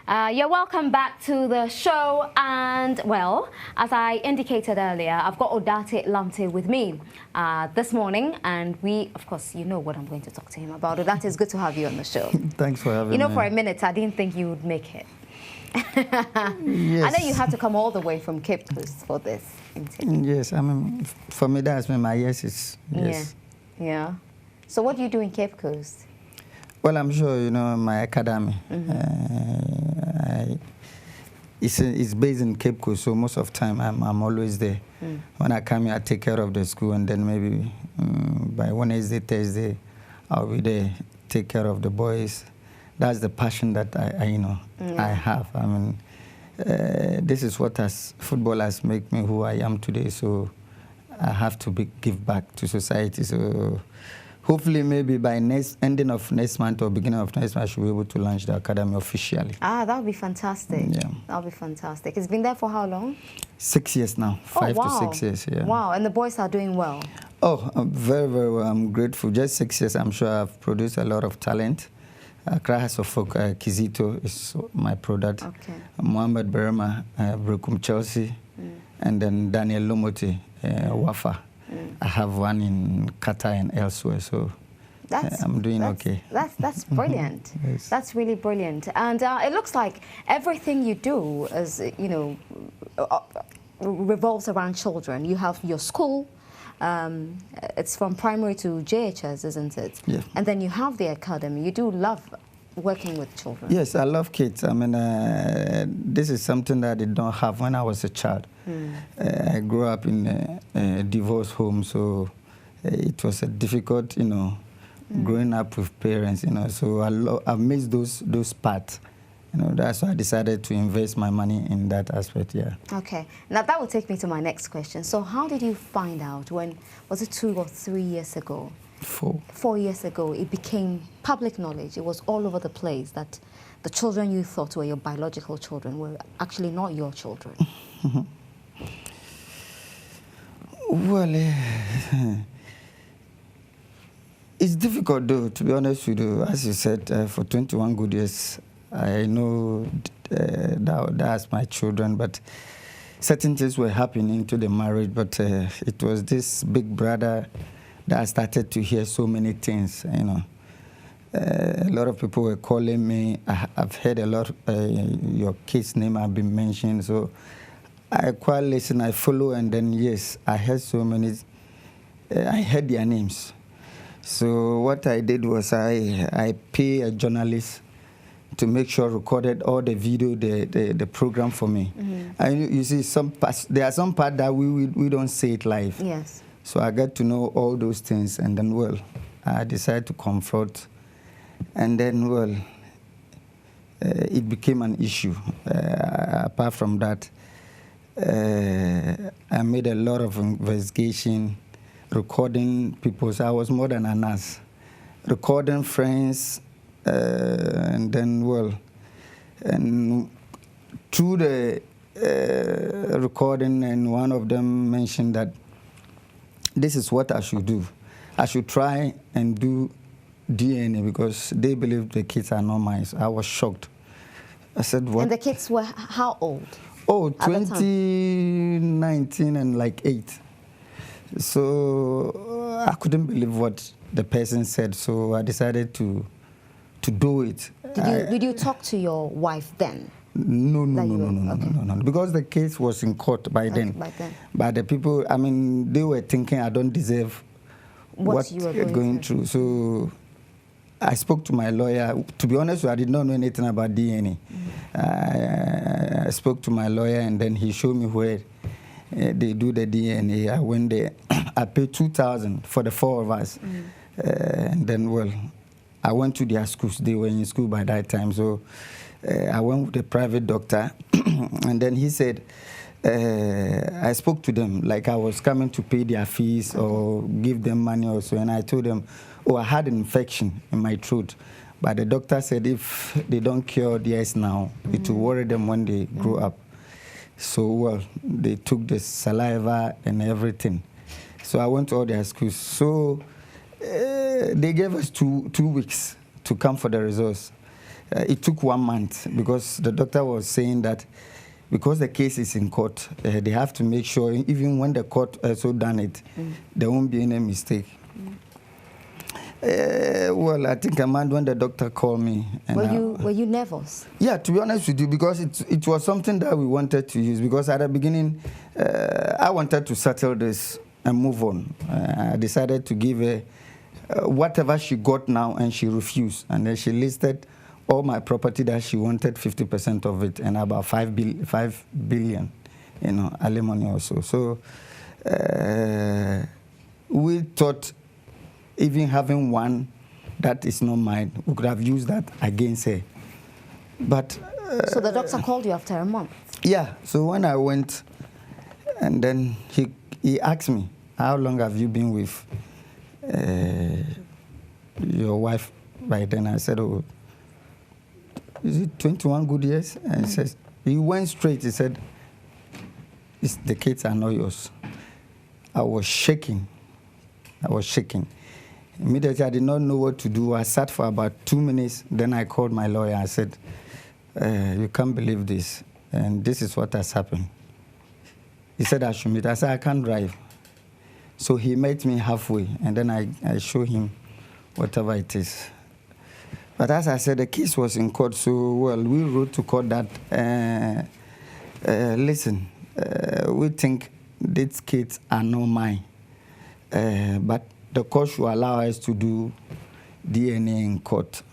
You're welcome back to the show, and well, as I indicated earlier, I've got Odartey Lamptey with me this morning, and we, of course, you know what I'm going to talk to him about. Odartey, it's good to have you on the show. Thanks for having me. You know, for a minute, I didn't think you would make it. Yes. I know you had to come all the way from Cape Coast for this interview. Yes, I mean, for me, that's when my yes is yes. Yeah. So what do you do in Cape Coast? Well, I'm sure you know my academy. It's based in Cape Coast, so most of the time I'm always there. When I come here, I take care of the school, and then maybe by Wednesday, Thursday, I'll be there, take care of the boys. That's the passion that I have. I mean, this is what football has made me who I am today. So I have to give back to society. So hopefully, maybe by ending of next month or beginning of next month, I should be able to launch the academy officially. Ah, that would be fantastic. Yeah. That would be fantastic. It's been there for how long? 6 years now. 5 to 6 years, yeah. Wow, and the boys are doing well? Oh, very, very well. I'm grateful. Just 6 years, I'm sure I've produced a lot of talent. Accra House of Folk, Kizito is my product. Okay. Mohammed Berema, Brukum Chelsea, and then Daniel Lomote, Wafa. I have one in Qatar and elsewhere, so I'm doing okay. That's brilliant. Yes. That's really brilliant. And it looks like everything you do is, revolves around children. You have your school. It's from primary to JHS, isn't it? Yeah. And then you have the academy. You do love working with children. Yes, I love kids. I mean, this is something that I did not have when I was a child. I grew up in a divorced home, so it was a difficult, growing up with parents, so I missed those parts. That's why I decided to invest my money in that aspect, yeah. Okay. Now, that will take me to my next question. So how did you find out when, was it 2 or 3 years ago? 4. 4 years ago, it became public knowledge. It was all over the place that the children you thought were your biological children were actually not your children. Well, it's difficult, though, to be honest with you. As you said, for 21 good years, I know that's my children, but certain things were happening to the marriage, but it was this big brother that I started to hear so many things, A lot of people were calling me. I've heard a lot, your kid's name have been mentioned, so I quite listen, I follow, and then, yes, I heard so many, I heard their names. So what I did was I pay a journalist to make sure recorded all the video, the program for me. And you see, there are some parts that we don't say it live. Yes. So I got to know all those things, and then, well, I decided to confront, and then, well, it became an issue. Apart from that, I made a lot of investigation, recording people. So I was more than a nurse, recording friends, and then, well, and through the recording, and one of them mentioned that this is what I should do. I should try and do DNA because they believe the kids are not mine. So I was shocked. I said, what? And the kids were how old? Oh, 2019 and like 8. So I couldn't believe what the person said. So I decided to do it. Did you talk to your wife then? No, because the case was in court by then. But the people, I mean, they were thinking I don't deserve what you were going through. So I spoke to my lawyer. To be honest, I did not know anything about DNA. I spoke to my lawyer, and then he showed me where they do the DNA. I went there. I paid $2,000 for the 4 of us. And then, well, I went to their schools. They were in school by that time. So I went with a private doctor, and then he said, I spoke to them like I was coming to pay their fees or give them money or so, and I told them, oh, I had an infection in my throat. But the doctor said if they don't cure theirs now, it will worry them when they grow up. So, well, they took the saliva and everything. So I went to all their schools. So they gave us two weeks to come for the results. it took 1 month because the doctor was saying that because the case is in court, they have to make sure even when the court also done it, there won't be any mistake. Well, I think when the doctor called me. And were you nervous? Yeah, to be honest with you, because it was something that we wanted to use. Because at the beginning, I wanted to settle this and move on. I decided to give her whatever she got now, and she refused. And then she listed all my property that she wanted 50% of it, and about 5 billion, alimony also. So we thought even having one that is not mine, we could have used that against her. But so the doctor called you after a month? Yeah. So when I went, and then he asked me, how long have you been with your wife? By then I said, oh, is it 21 good years? And he went straight. He said, the kids are not yours. I was shaking. Immediately, I did not know what to do. I sat for about 2 minutes. Then I called my lawyer. I said, you can't believe this. And this is what has happened. He said I should meet. I said, I can't drive. So he met me halfway. And then I showed him whatever it is. But as I said, the case was in court, so, well, we wrote to court that, listen, we think these kids are not mine, but the court should allow us to do DNA in court.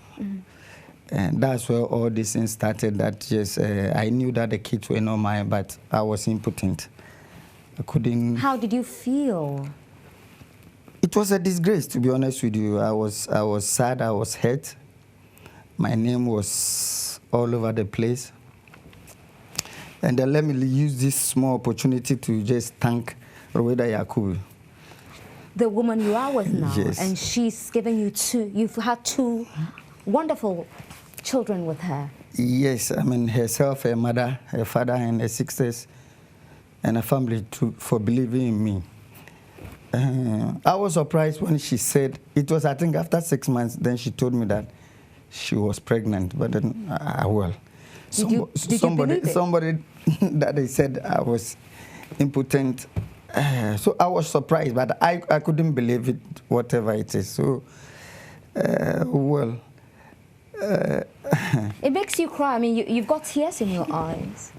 And that's where all this thing started, that, yes, I knew that the kids were not mine, but I was impotent. I couldn't... How did you feel? It was a disgrace, to be honest with you. I was sad, I was hurt. My name was all over the place. And then let me use this small opportunity to just thank Roweda Yakubu. The woman you are with now. Yes. And she's giving you you've had 2 wonderful children with her. Yes, I mean, herself, her mother, her father, and her sisters, and her family for believing in me. I was surprised when she said, it was, I think, after 6 months, then she told me that she was pregnant, but then, well, somebody that they said I was impotent. So I was surprised, but I couldn't believe it, whatever it is. So, well. It makes you cry. I mean, you've got tears in your eyes.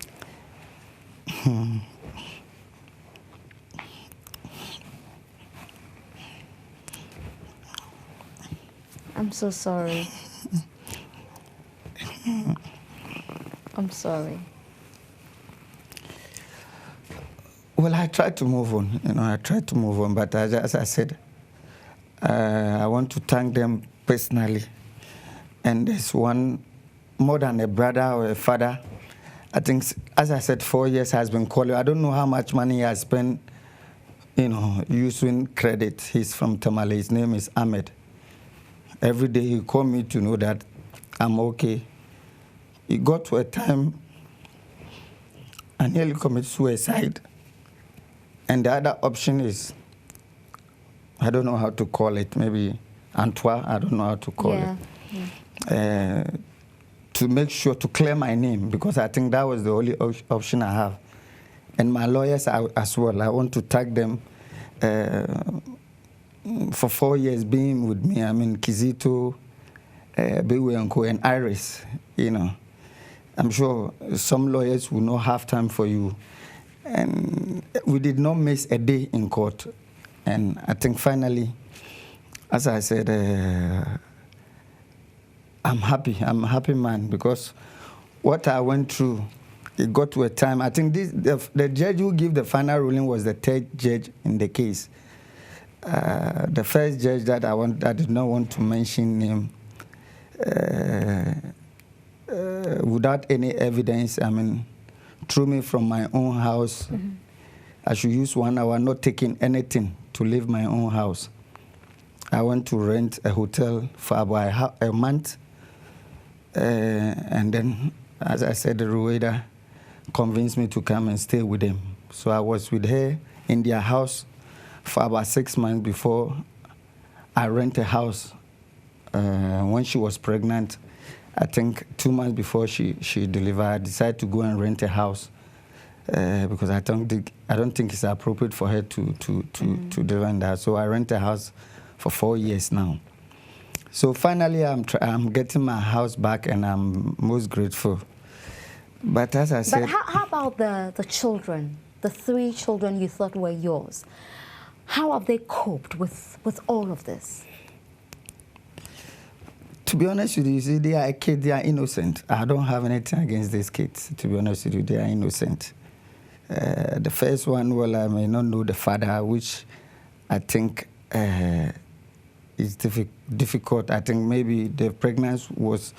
I'm so sorry. I'm sorry. Well, I tried to move on. I tried to move on, but as I said, I want to thank them personally. And there's one more than a brother or a father. I think, as I said, 4 years has been calling. I don't know how much money he has spent, using credit. He's from Tamale. His name is Ahmed. Every day he called me to know that I'm okay. He got to a time I nearly committed suicide. And the other option is, I don't know how to call it, maybe Antoine, I don't know how to call it. Yeah. To make sure to clear my name, because I think that was the only option I have. And my lawyers as well. I want to thank them for 4 years being with me. I mean, Kizito, Bewe Uncle, and Iris, I'm sure some lawyers will not have time for you. And we did not miss a day in court. And I think finally, as I said, I'm happy. I'm a happy man, because what I went through, it got to a time. I think the judge who gave the final ruling was the 3rd judge in the case. The first judge that I did not want to mention name, without any evidence, I mean, threw me from my own house. I should use 1 hour, not taking anything to leave my own house. I went to rent a hotel for about a month. And then, as I said, the Roweda convinced me to come and stay with them. So I was with her in their house for about 6 months before I rented a house when she was pregnant. I think 2 months before she delivered, I decided to go and rent a house because I don't think it's appropriate for her to deliver in that. So I rent a house for 4 years now. So finally, I'm getting my house back, and I'm most grateful. But as I said... But how about the children, the 3 children you thought were yours? How have they coped with all of this? To be honest with you, see, they are kids, they are innocent. I don't have anything against these kids. To be honest with you, they are innocent. The first one, well, I may not know the father, which I think is difficult. I think maybe the pregnancy was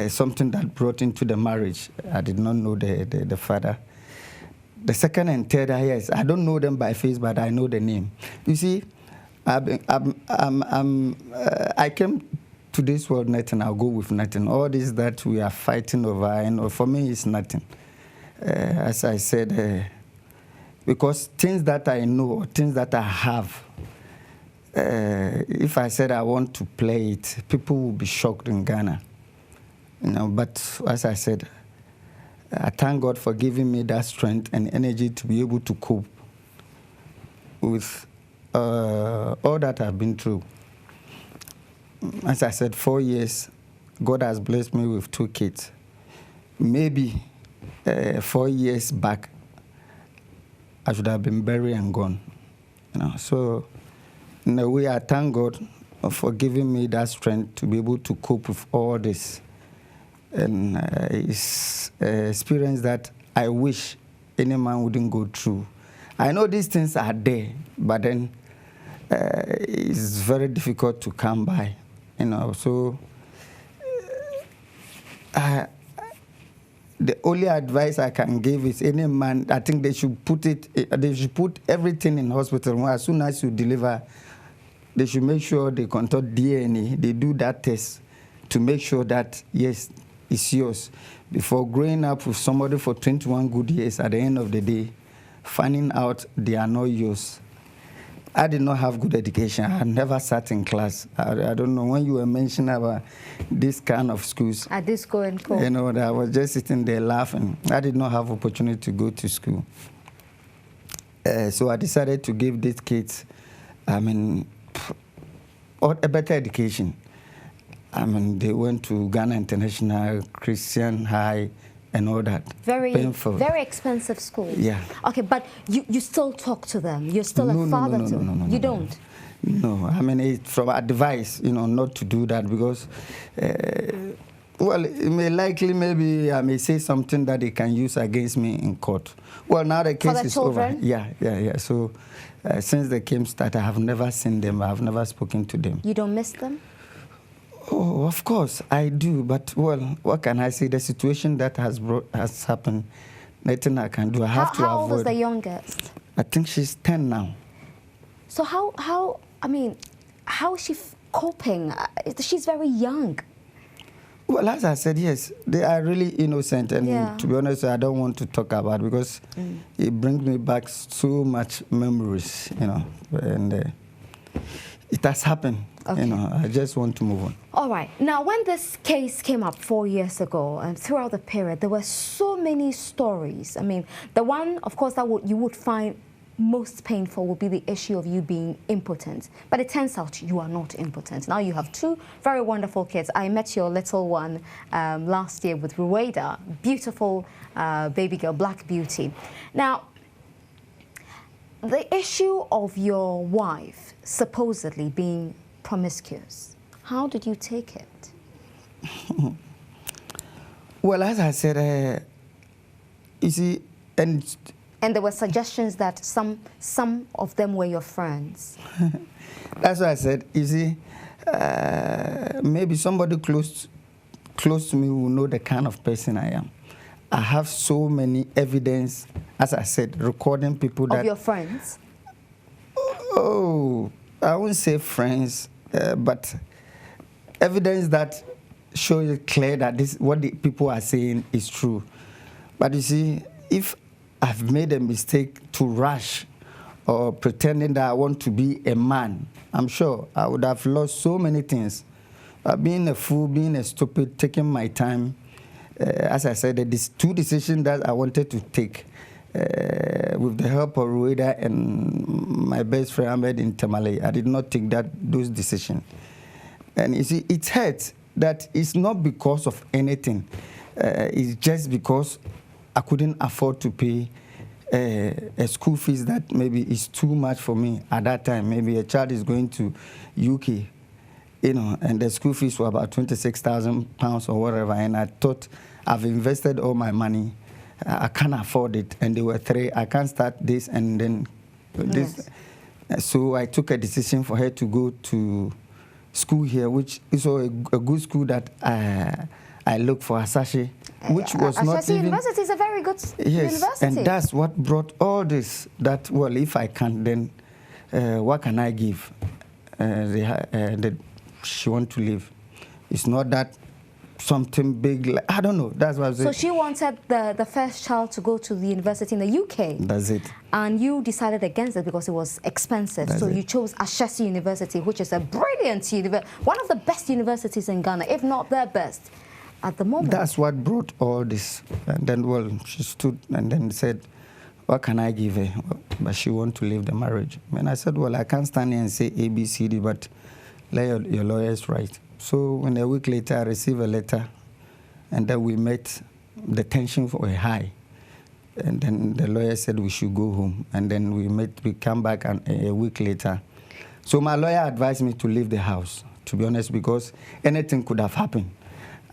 something that brought into the marriage. I did not know the father. The second and third, yes, I don't know them by face, but I know the name. You see, I came to this world nothing. I'll go with nothing. All this that we are fighting over, and for me, it's nothing. As I said, because things that I know, things that I have, if I said I want to play it, people will be shocked in Ghana. You know, but as I said, I thank God for giving me that strength and energy to be able to cope with all that I've been through. As I said, 4 years, God has blessed me with 2 kids. Maybe 4 years back, I should have been buried and gone. You know, so in a way, I thank God for giving me that strength to be able to cope with all this. And it's an experience that I wish any man wouldn't go through. I know these things are there, but then it's very difficult to come by. You know, so the only advice I can give is any man, I think they should put everything in hospital. As soon as you deliver, they should make sure they conduct DNA, they do that test to make sure that, yes, it's yours. Before growing up with somebody for 21 good years, at the end of the day, finding out they are not yours. I did not have good education. I never sat in class. I don't know, when you were mentioning about this kind of schools. At this school and co. You know, I was just sitting there laughing. I did not have opportunity to go to school. So I decided to give these kids, I mean, a better education. I mean, they went to Ghana International, Christian High, and all that. Very expensive school. Yeah. Okay, but you still talk to them. You're still a father to them. You don't? No, I mean, it's from advice, you know, not to do that because, well, it may likely, maybe I may say something that they can use against me in court. Well, now the case is over. Yeah. So since the case started, I have never seen them. I have never spoken to them. You don't miss them? Oh, of course, I do. But, well, what can I say? The situation that has happened, nothing I can do. I have to avoid. How old is the youngest? I think she's 10 now. So how is she coping? She's very young. Well, as I said, yes, they are really innocent. And to be honest, I don't want to talk about it because it brings me back so much memories, you know. And it has happened. Okay. You know, I just want to move on. All right. Now, when this case came up 4 years ago, and throughout the period, there were so many stories. I mean, the one, of course, that you would find most painful would be the issue of you being impotent. But it turns out you are not impotent. Now you have 2 very wonderful kids. I met your little one last year with Rueda, beautiful baby girl, Black Beauty. Now, the issue of your wife supposedly being promiscuous, how did you take it? Well, as I said, you see, and there were suggestions that some of them were your friends. That's what I said. You see, maybe somebody close to me will know the kind of person I am. I have so many evidence, as I said, recording people that... Of your friends? Oh, I won't say friends, but evidence that shows it clear that what the people are saying is true. But you see, if I've made a mistake to rush or pretending that I want to be a man, I'm sure I would have lost so many things. being a fool, being a stupid, taking my time. As I said, these two decisions that I wanted to take with the help of Rueda and my best friend Ahmed in Tamale, I did not take those decisions. And you see, it hurts that it's not because of anything. It's just because I couldn't afford to pay a school fees that maybe is too much for me at that time. Maybe a child is going to UK, you know, and the school fees were about £26,000 or whatever, and I thought I've invested all my money. I can't afford it, and there were three. I can't start this and then this. Yes. So I took a decision for her to go to school here, which is a good school that I looked for, Asashi, which was not even... University is a very good university. And that's what brought all this, that, well, if I can't, then what can I give? She wants to live. It's not that something big, like, I don't know. That's what I was saying. So she wanted the first child to go to the university in the UK. That's it. And you decided against it because it was expensive. So you chose Ashesi University, which is a brilliant university, one of the best universities in Ghana, if not the best at the moment. That's what brought all this. And then, well, she stood and then said, what can I give her? But she wants to leave the marriage. And I said, well, I can't stand here and say A, B, C, D, but let your lawyers write. So when a week later, I received a letter, and then we met. The tension was high. And then the lawyer said we should go home. And then we come back a week later. So my lawyer advised me to leave the house, to be honest, because anything could have happened.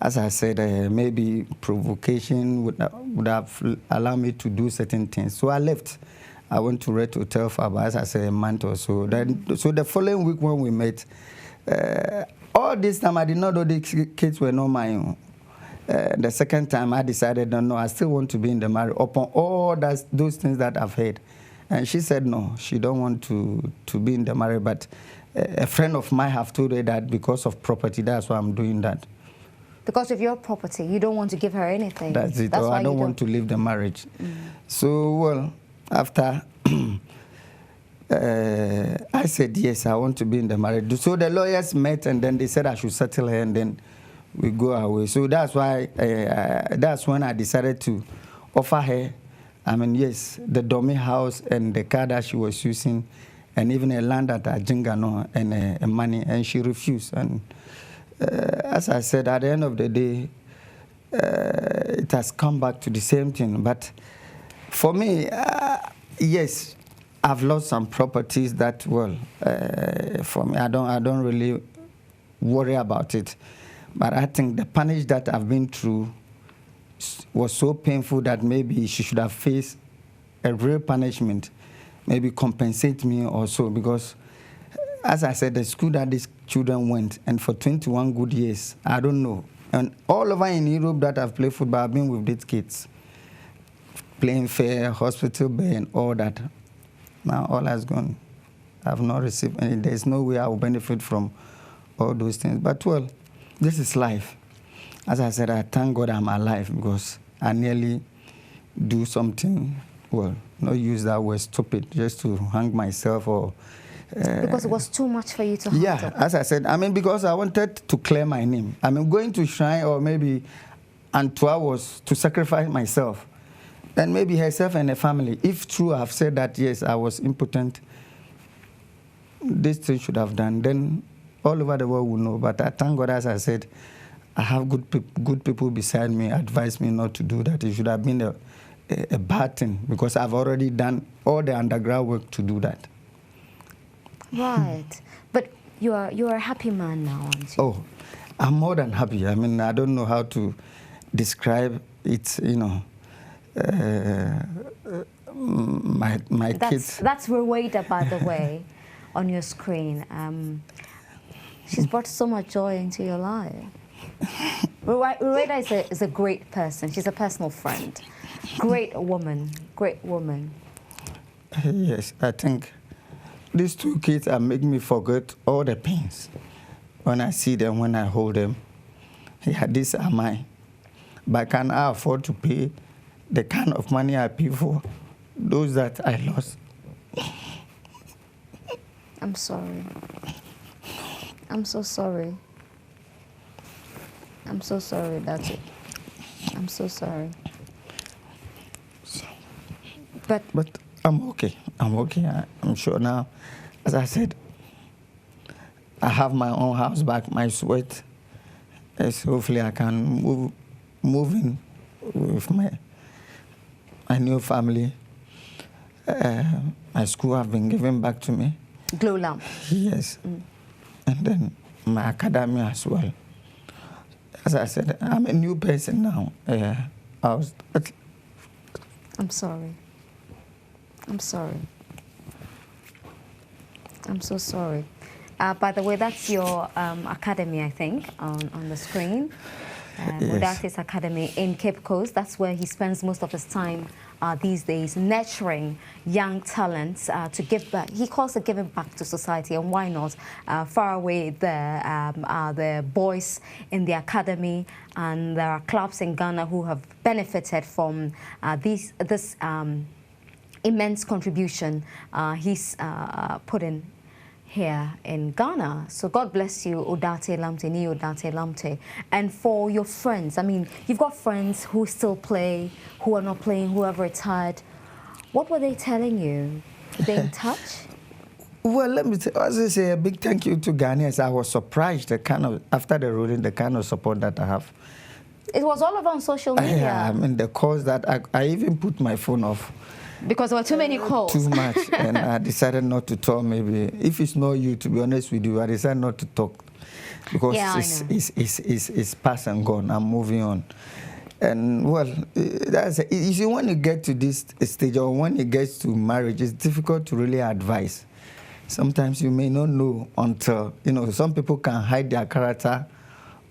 As I said, maybe provocation would have allowed me to do certain things. So I left. I went to Red Hotel for about, as I said, a month or so. So the following week when we met, all this time I did not know the kids were not my own. The second time I decided, no, I still want to be in the marriage upon all those things that I've heard. And she said no, she don't want to be in the marriage. But a friend of mine have told her that because of property, that's why I'm doing that. Because of your property, you don't want to give her anything. That's it. That's why I don't want to leave the marriage. So, well, after I said, yes, I want to be in the marriage. So the lawyers met, and then they said I should settle her, and then we go away. So that's why, that's when I decided to offer her, I mean, yes, the dummy house and the car that she was using, and even a land at Ajingano and money, and she refused. And as I said, at the end of the day, it has come back to the same thing. But for me, yes, I've lost some properties that, well, for me, I don't really worry about it. But I think the punish that I've been through was so painful that maybe she should have faced a real punishment, maybe compensate me or so, because as I said, the school that these children went, and for 21 good years, I don't know. And all over in Europe that I've played football, I've been with these kids, playing fair, hospital bay, and all that. Now all has gone. I've not received any. There's no way I will benefit from all those things. But, well, this is life. As I said, I thank God I'm alive, because I nearly do something, well, not use that word stupid, just to hang myself or... because it was too much for you to handle. Yeah, as I said, I mean, because I wanted to clear my name. I mean, going to shrine or maybe Antoine was to sacrifice myself. And maybe herself and her family. If true, I've said that, yes, I was impotent, this thing should have done, then all over the world will know. But I thank God, as I said, I have good people beside me, advise me not to do that. It should have been a bad thing, because I've already done all the underground work to do that. Right. But you are a happy man now, aren't you? Oh, I'm more than happy. I mean, I don't know how to describe it, you know. My kids. That's Rueda, by the way, on your screen. She's brought so much joy into your life. Rueda is a great person. She's a personal friend. Great woman. Great woman. Yes, I think these two kids are making me forget all the pains. When I see them, when I hold them, yeah, these are mine. But can I afford to pay the kind of money I pay for those that I lost? I'm sorry. I'm so sorry. I'm so sorry, that's it. I'm so sorry. But I'm okay. I'm okay. I'm sure now. As I said, I have my own house back, my sweat. So hopefully I can move in with my new family. My school have been given back to me. Glow Lamp. Yes. And then my academy as well. As I said, I'm a new person now. I'm sorry. I'm sorry. I'm so sorry. By the way, that's your academy, I think, on the screen. Yes. Odartey's Academy in Cape Coast. That's where he spends most of his time these days, nurturing young talents to give back. He calls it giving back to society, and why not? Far away there are the boys in the academy, and there are clubs in Ghana who have benefited from this immense contribution he's put in here in Ghana. So God bless you, Odartey Lamptey, Ni Odartey Lamptey. And for your friends, I mean, you've got friends who still play, who are not playing, who have retired. What were they telling you? Are they in touch? Well, let me say a big thank you to Ghanaians. I was surprised after the ruling, the kind of support that I have. It was all over on social media. Yeah, I mean, the calls that I even put my phone off. Because there were too many calls. Too much. And I decided not to talk, maybe. If it's not you, to be honest with you, I decided not to talk. Because it's past and gone. I'm moving on. And, well, you see, when you get to this stage, or when it gets to marriage, it's difficult to really advise. Sometimes you may not know until, some people can hide their character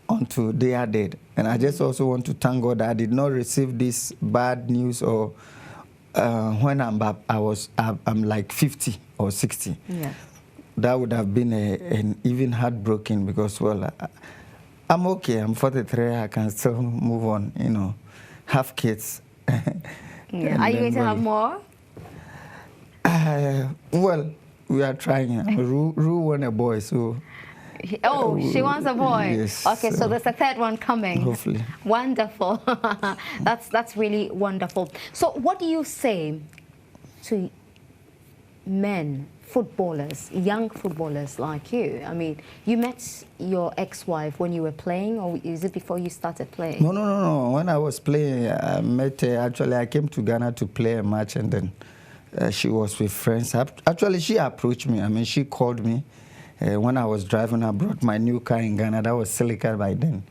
until they are dead. And I just also want to thank God that I did not receive this bad news or when I'm like 50 or 60. Yeah. That would have been an even heartbroken because, well, I'm okay. I'm 43. I can still move on, have kids. Yeah. Are you going to have more? Well, we are trying. Ru want a boy, so... Oh, she wants a boy. Yes. Okay, so there's a third one coming. Hopefully. Wonderful. That's really wonderful. So what do you say to men, footballers, young footballers like you? I mean, you met your ex-wife when you were playing, or is it before you started playing? No. When I was playing, I met her. Actually, I came to Ghana to play a match, and then she was with friends. Actually, she approached me. I mean, she called me. When I was driving, I brought my new car in Ghana. That was Silica by then.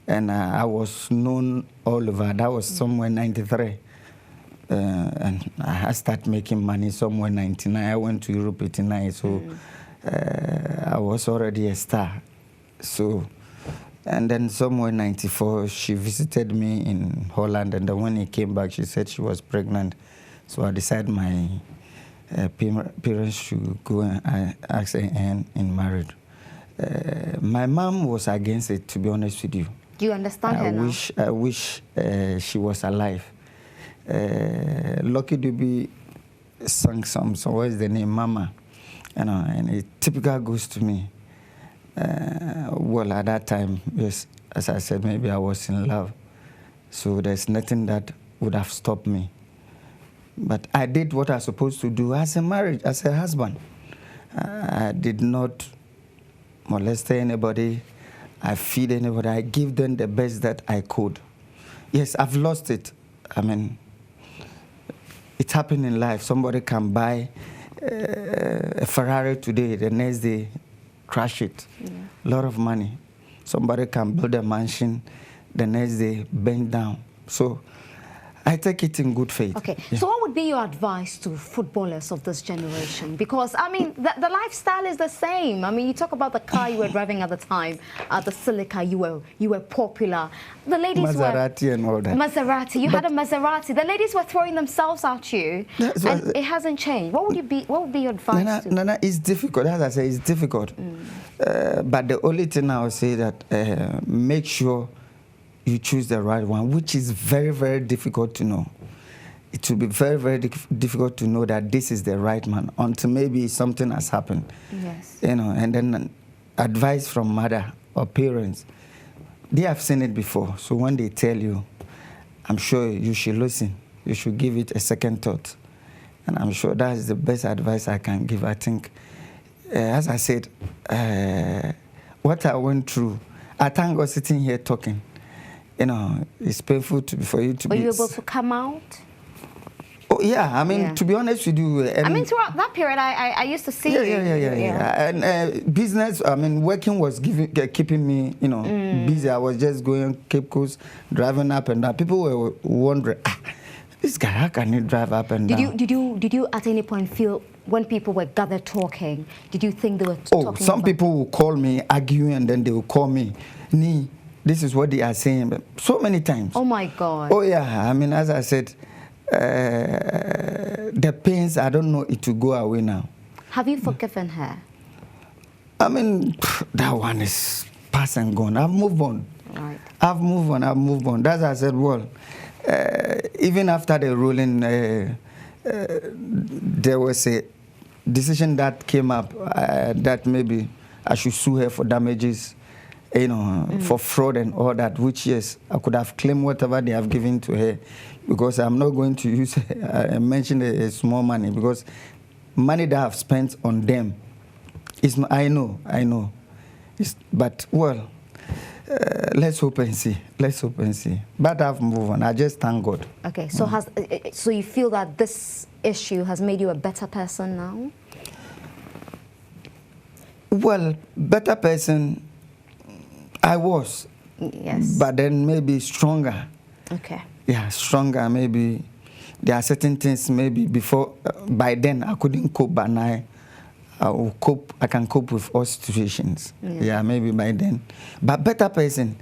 And I was known all over. That was somewhere 93. And I started making money somewhere 99. I went to Europe 89, so I was already a star. So, and then somewhere 94, she visited me in Holland. And then when he came back, she said she was pregnant. So I decided my parents should go and ask her hand in marriage. My mom was against it, to be honest with you. Do you understand her now? I wish she was alive. Lucky Dube sang some song. What is the name? Mama. And it typical goes to me. Well, at that time, yes, as I said, maybe I was in love. So there's nothing that would have stopped me. But I did what I was supposed to do as a marriage, as a husband. I did not molest anybody. I feed anybody. I give them the best that I could. Yes, I've lost it. I mean, it happened in life. Somebody can buy a Ferrari today, the next day, crash it. Yeah. A lot of money. Somebody can build a mansion, the next day, bend down. So I take it in good faith. Okay, yeah. So what would be your advice to footballers of this generation? Because, I mean, the lifestyle is the same. I mean, you talk about the car you were driving at the time, the Silica, you were popular. The ladies Maserati and all that. Maserati, you had a Maserati. The ladies were throwing themselves at you, and it hasn't changed. What would be your advice? Nana, it's difficult. As I say, it's difficult. But the only thing I would say that make sure you choose the right one, which is very, very difficult to know. It will be very, very difficult to know that this is the right man until maybe something has happened. Yes. And then advice from mother or parents. they have seen it before. So when they tell you, I'm sure you should listen. You should give it a second thought. And I'm sure that is the best advice I can give. I think, as I said, what I went through, I thank God sitting here talking. You know, it's painful for you to be... Were you able to come out? Oh, yeah. I mean, to be honest with you... I mean, throughout that period, I used to see you. Yeah. And business, I mean, working was keeping me, you know, busy. I was just going Cape Coast, driving up and down. People were wondering, this guy, how can he drive up and down? Did you at any point feel, when people were gathered talking, did you think they were talking some people will call me, arguing, and then they will call me, Nee, this is what they are saying. So many times. Oh, my God. Oh, yeah. I mean, as I said, the pains, I don't know it will go away now. Have you forgiven her? I mean, that one is past and gone. I've moved on. Right. I've moved on. That's why I said, well, even after the ruling, there was a decision that came up that maybe I should sue her for damages, you know, for fraud and all that, which, yes, I could have claimed whatever they have given to her, because I'm not going to use, mention a small money, because money that I've spent on them, is not, I know. But, well, let's hope and see. But I've moved on. I just thank God. Okay, so so you feel that this issue has made you a better person now? Well, better person, I was. Yes. But then maybe stronger. Okay. Yeah, stronger. Maybe there are certain things maybe before, by then I couldn't cope, but now I will cope. I can cope with all situations. Yeah, maybe by then. But better person,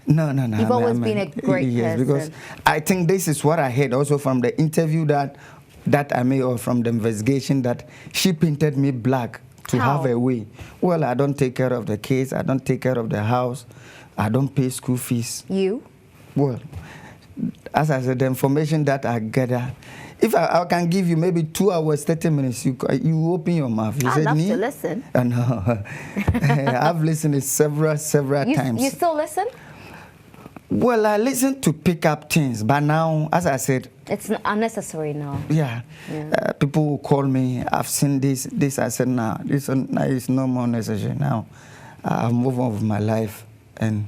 no. You've always been a great person. Because I think this is what I heard also from the interview that I made, or from the investigation, that she painted me black to have a way. Well, I don't take care of the kids. I don't take care of the house. I don't pay school fees. You? Well, as I said, the information that I gather, if I can give you maybe 2 hours, 30 minutes, you open your mouth. You I'd love to listen. No. I've listened several times. You still listen? Well, I listen to pick up things, but now, as I said, it's unnecessary now. Yeah. People will call me, I've seen this. I said, nah, this is no more necessary now. I'll move on with my life. And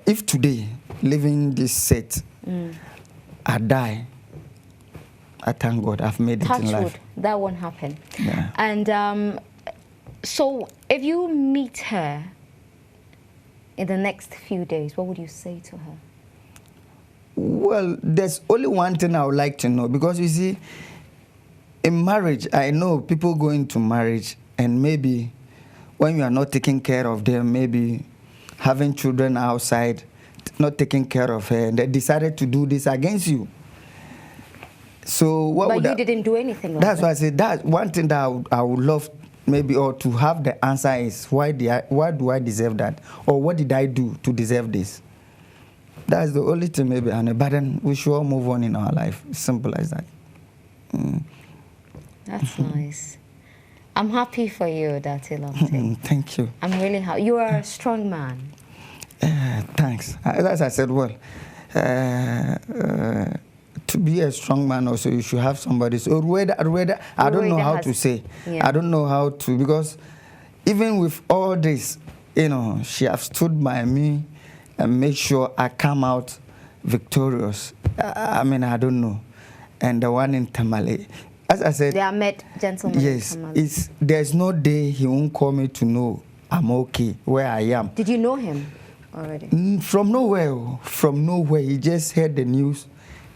if today, living this set, I die, I thank God I've made it in life. That won't happen. Yeah. And so if you meet her in the next few days, what would you say to her? Well, there's only one thing I would like to know, because you see, in marriage, I know people go into marriage and maybe when you are not taking care of them, maybe having children outside, not taking care of her, and they decided to do this against you. So what but you didn't do anything like that. That's why I said that one thing that I would love maybe, or to have the answer is, why do I deserve that? Or what did I do to deserve this? That's the only thing maybe, but then we should all move on in our life. Simple as that. That's nice. I'm happy for you, Odartey Lamptey. Thank you. I'm really happy. You are a strong man. Thanks. As I said, well, to be a strong man also, you should have somebody. So I don't know how to say. Yeah. I don't know how to, because even with all this, you know, she has stood by me and make sure I come out victorious. I mean, I don't know. And the one in Tamale, as I said, they are met gentlemen. Yes, there's no day he won't call me to know I'm okay where I am. Did you know him already? From nowhere. He just heard the news,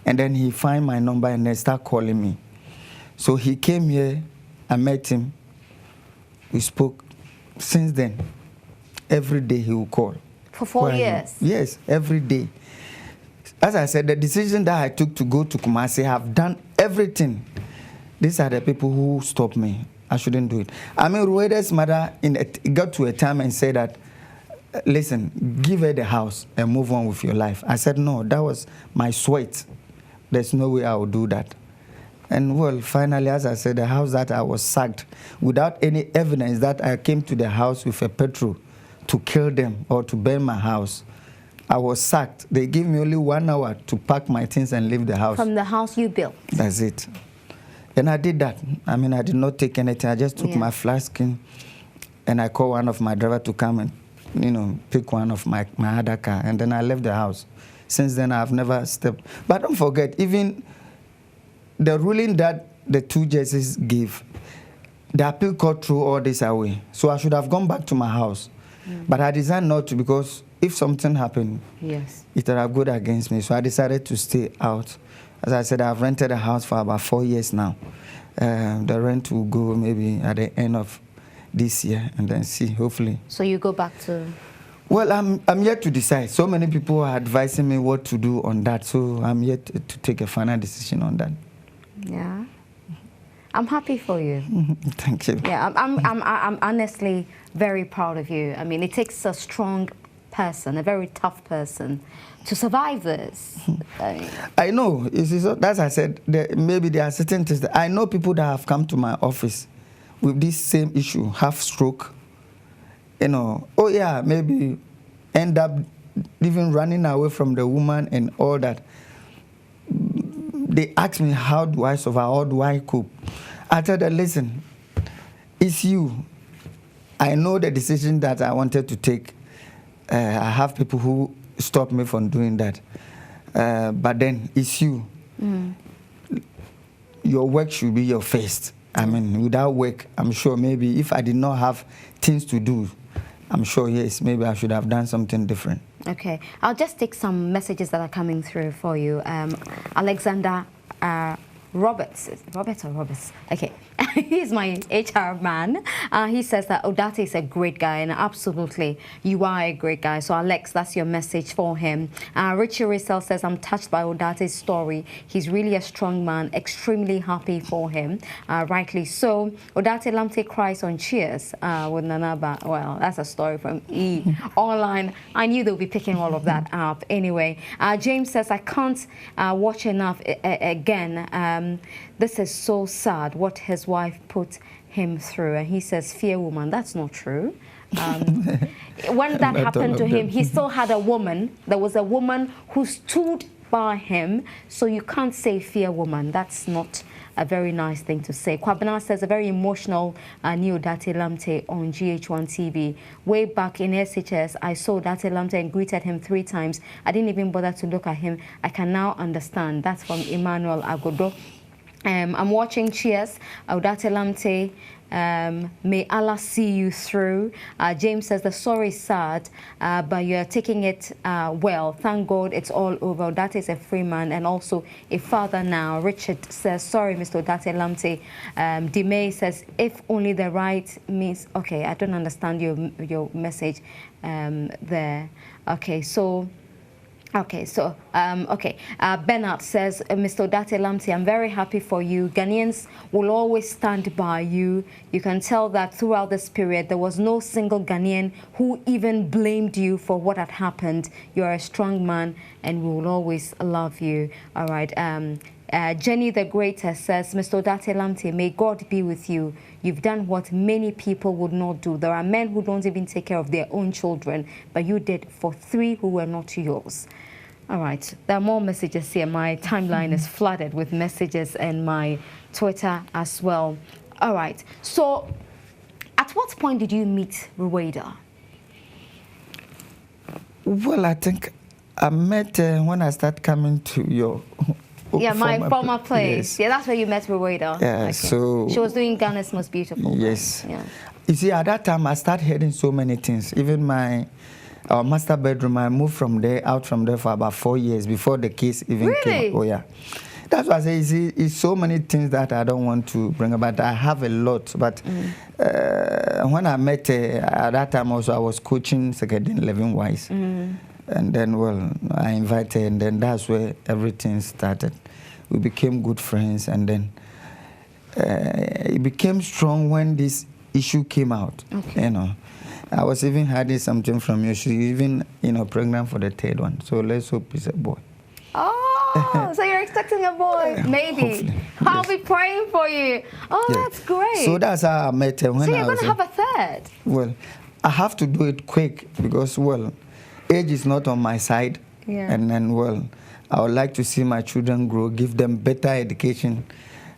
and then he find my number and then start calling me. So he came here, I met him, we spoke. Since then, every day he will call. For 4 years? Yes, every day. As I said, the decision that I took to go to Kumasi, I have done everything. These are the people who stopped me. I shouldn't do it. I mean, Rueda's mother got to a time and said that, listen, give her the house and move on with your life. I said, no, that was my sweat. There's no way I would do that. And well, finally, as I said, the house that I was sacked, without any evidence that I came to the house with a petrol to kill them or to burn my house. I was sacked. They gave me only 1 hour to pack my things and leave the house. From the house you built? That's it. And I did that. I mean, I did not take anything. I just took my flask and I called one of my driver to come and, you know, pick one of my other car. And then I left the house. Since then, I've never stepped. But don't forget, even the ruling that the 2 judges gave, the appeal court threw all this away. So I should have gone back to my house. But I decided not to, because if something happened, it would have gone against me. So I decided to stay out. As I said, I've rented a house for about 4 years now. The rent will go maybe at the end of this year, and then see, hopefully. So you go back to... Well, I'm yet to decide. So many people are advising me what to do on that. So I'm yet to take a final decision on that. Yeah. I'm happy for you. Thank you. Yeah, I'm honestly very proud of you. I mean, it takes a strong person, a very tough person, to survive this. I know. As I said, maybe there are certain things that I know people that have come to my office with this same issue, half stroke. You know, oh yeah, maybe end up even running away from the woman and all that. They ask me, how do I survive? How do I cope? I tell them, listen, it's you. I know the decision that I wanted to take. I have people who stop me from doing that. But then it's you. Your work should be your first. I mean, without work, I'm sure maybe if I did not have things to do, I'm sure, yes, maybe I should have done something different. Okay. I'll just take some messages that are coming through for you. Alexander Roberts. Roberts or Roberts? Okay. He's my HR man. He says that Odartey is a great guy, and absolutely, you are a great guy. So, Alex, that's your message for him. Richie Rissell says, I'm touched by Odartey's story. He's really a strong man, extremely happy for him. Rightly so. Odartey Lamptey cries on Cheers with Nana Aba. Well, that's a story from E! Online. I knew they'll be picking all of that up. Anyway, James says, I can't watch enough again. This is so sad what his wife put him through. And he says, fear woman. That's not true. When that happened to him, he still had a woman. There was a woman who stood by him. So you can't say fear woman. That's not a very nice thing to say. Kwabena says, a very emotional new Odartey Lamptey on GH1 TV. Way back in SHS, I saw Odartey Lamptey and greeted him 3 times. I didn't even bother to look at him. I can now understand. That's from Emmanuel Agodo. I'm watching Cheers, Odartey Lamptey. May Allah see you through. James says the story is sad, but you're taking it well. Thank God it's all over. Odartey is a free man and also a father now. Richard says, sorry, Mr. Odartey Lamptey. Dimay says, if only the right means... Okay, I don't understand your message there. Okay, so... Bernard says, Mr. Odartey Lamptey, I'm very happy for you. Ghanaians will always stand by you. You can tell that throughout this period, there was no single Ghanaian who even blamed you for what had happened. You're a strong man and we will always love you. All right. Jenny the Greater says, Mr. Odartey Lamptey, may God be with you. You've done what many people would not do. There are men who don't even take care of their own children, but you did for 3 who were not yours. All right, there are more messages here. My timeline is flooded with messages and my Twitter as well. All right, so at what point did you meet Ruwaida? Well, I think I met when I started coming to your... Yeah, my former place. Yes. Yeah, that's where you met Ruwaida. Yeah, okay. So... She was doing Ghana's Most Beautiful. Yes. Yeah. You see, at that time, I started hearing so many things. Even our master bedroom, I moved out from there for about 4 years before the case even came. Oh, yeah. That's why I say, you see, it's so many things that I don't want to bring about. I have a lot, but when I met her, at that time also, I was coaching Secretary Living Wise. And then, well, I invited her, and then that's where everything started. We became good friends, and then it became strong when this issue came out. Okay. You know, I was even hiding something from you. She's even, pregnant for the 3rd one. So let's hope it's a boy. Oh, so you're expecting a boy? Maybe. Hopefully. I'll be praying for you. Oh, yeah. That's great. So that's how I met her. So you're going to have a 3rd? Well, I have to do it quick because, well, age is not on my side. Yeah. And then, well, I would like to see my children grow, give them better education.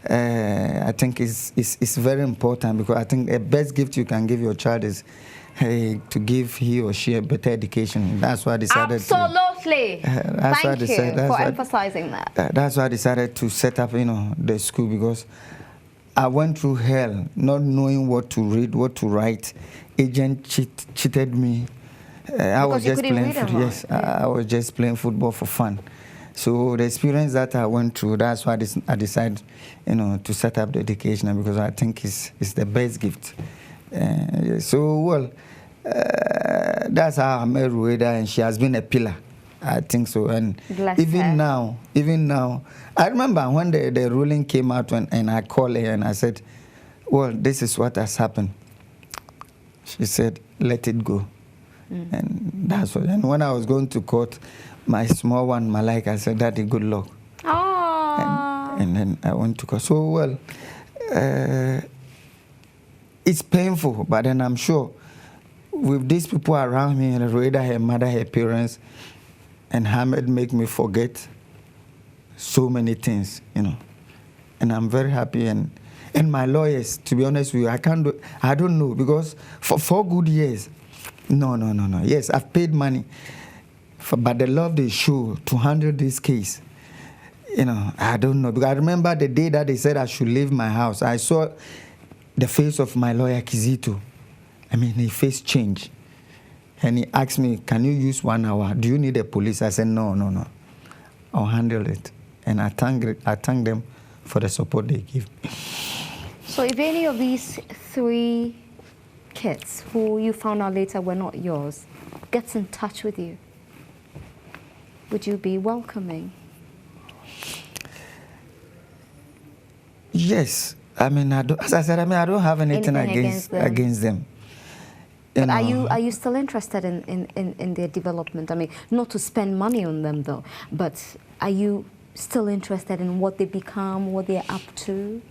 I think it's very important because I think the best gift you can give your child is to give he or she a better education. That's why I decided Absolutely. Thank you for emphasizing that. That's why I decided to set up, the school, because I went through hell not knowing what to read, what to write. Agent cheated me. I was just playing football. Yes, I was just playing football for fun. So the experience that I went through, that's why I decided, to set up the education, because I think it's the best gift. So, well, that's how I met Rueda, and she has been a pillar. I think so. And even now, I remember when the ruling came out, and I called her and I said, well, this is what has happened. She said, let it go. And that's what. And when I was going to court, my small one, Malika, said, Daddy, good luck. And then I went to court. So, well, it's painful, but then I'm sure with these people around me, and Rueda, her mother, her parents, and Hamed make me forget so many things, And I'm very happy. And my lawyers, to be honest with you, I don't know, because for 4 good years, no. Yes, I've paid money, but the love they show to handle this case, I don't know. Because I remember the day that they said I should leave my house, I saw the face of my lawyer, Kizito. His face changed. And he asked me, can you use 1 hour? Do you need a police? I said, no. I'll handle it. And I thank them for the support they give me. So if any of these 3 kids who you found out later were not yours gets in touch with you, would you be welcoming? Yes. As I said, I don't have anything against them. But are you still interested in their development? Not to spend money on them, though, but are you still interested in what they become, what they're up to?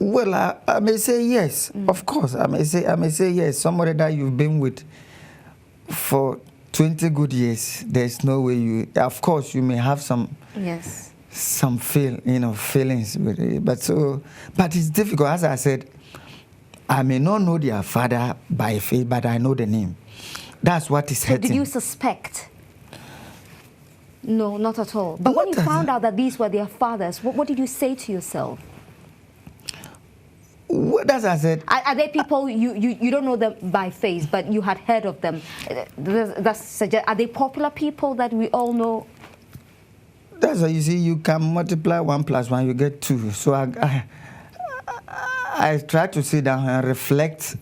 Well, I may say yes, of course. I may say yes. Somebody that you've been with for 20 good years, there's no way of course, you may have some feelings with it. But it's difficult. As I said, I may not know their father by faith, but I know the name. That's what is hurting. So did you suspect? No, not at all. But when you found out that these were their fathers, what did you say to yourself? What as I said? Are they people you don't know them by face, but you had heard of them? Are they popular people that we all know? That's why you see, you can multiply 1 + 1, you get 2. So I try to sit down and reflect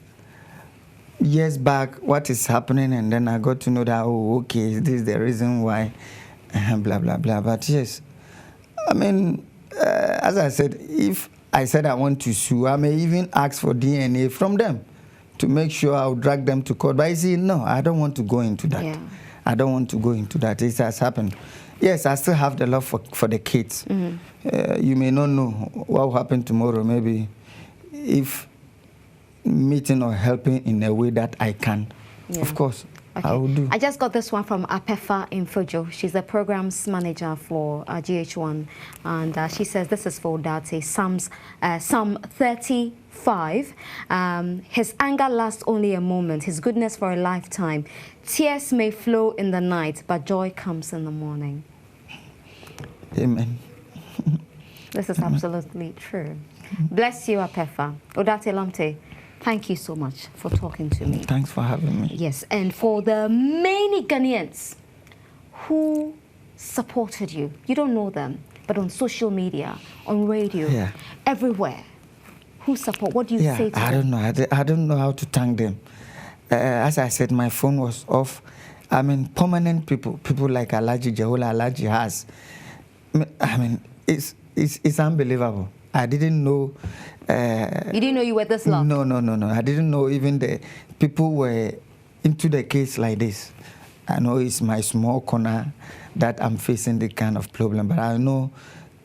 years back what is happening, and then I got to know that, okay, this is the reason why, blah, blah, blah. But yes, as I said, if I said I want to sue, I may even ask for DNA from them to make sure I'll drag them to court. But you see, no, I don't want to go into that. Yeah. I don't want to go into that. It has happened. Yes, I still have the love for the kids. You may not know what will happen tomorrow, maybe, if meeting or helping in a way that I can. Of course, okay. I will do. I just got this one from Apefa in Fujo. She's the programs manager for GH1, and she says this is for Odartey. Psalm 35. His anger lasts only a moment, his goodness for a lifetime. Tears may flow in the night, but joy comes in the morning. Amen. This is absolutely true. Bless you, Apefa. Odartey Lamptey, thank you so much for talking to me. Thanks for having me. Yes, and for the many Ghanaians who supported you, you don't know them, but on social media, on radio, everywhere, who support, what do you say to them? I don't know how to thank them. As I said, my phone was off. Permanent people like Alaji Jehola, Alaji has. It's unbelievable. I didn't know. You didn't know you were this long? No. I didn't know even the people were into the case like this. I know it's my small corner that I'm facing the kind of problem, but I know,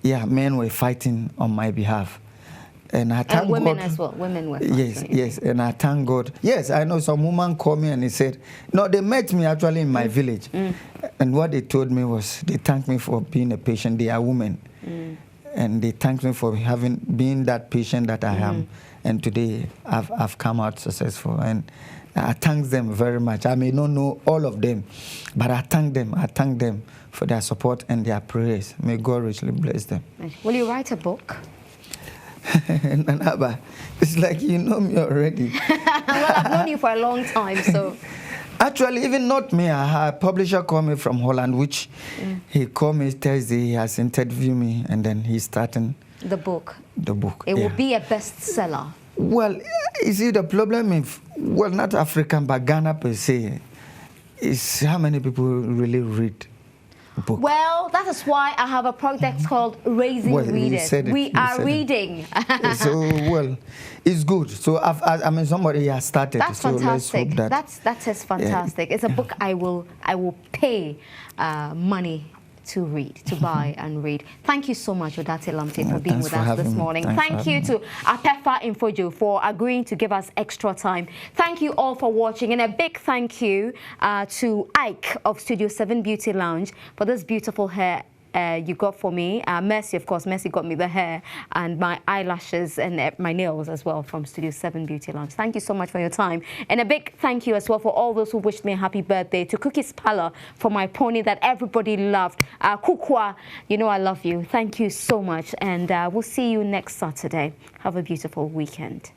men were fighting on my behalf. And I thank women God. as well. Women were. Yes, yes. And I thank God. Yes, I know some woman called me and he said, no, they met me actually in my village. And what they told me was, they thanked me for being a patient. They are women. And they thanked me for being that patient that I am. And today I've come out successful. And I thank them very much. I may not know all of them, but I thank them. I thank them for their support and their prayers. May God richly bless them. Will you write a book? Nana Aba, it's like you know me already. Well, I've known you for a long time, so. Actually, even not me. A publisher called me from Holland, which he called me Thursday. He has interviewed me, and then he's starting the book. The book. It will be a bestseller. Well, you see, the problem is, well, not African, but Ghana per se, is how many people really read book. Well, that is why I have a project called Raising Readers. We are reading. So, well, it's good. So, I mean, somebody has started. That's so fantastic. Let's hope that is fantastic. It's a book I will pay money to read, to buy and read. Thank you so much, Odartey Lamptey, for being with us this morning. Thank you to Apefa Infojo for agreeing to give us extra time. Thank you all for watching, and a big thank you to Ike of Studio 7 Beauty Lounge for this beautiful hair you got for me. Mercy, of course, Mercy got me the hair and my eyelashes and my nails as well from Studio 7 Beauty Lounge. Thank you so much for your time. And a big thank you as well for all those who wished me a happy birthday. To Cookie's Parlor for my pony that everybody loved. Kukwa, you know I love you. Thank you so much. And we'll see you next Saturday. Have a beautiful weekend.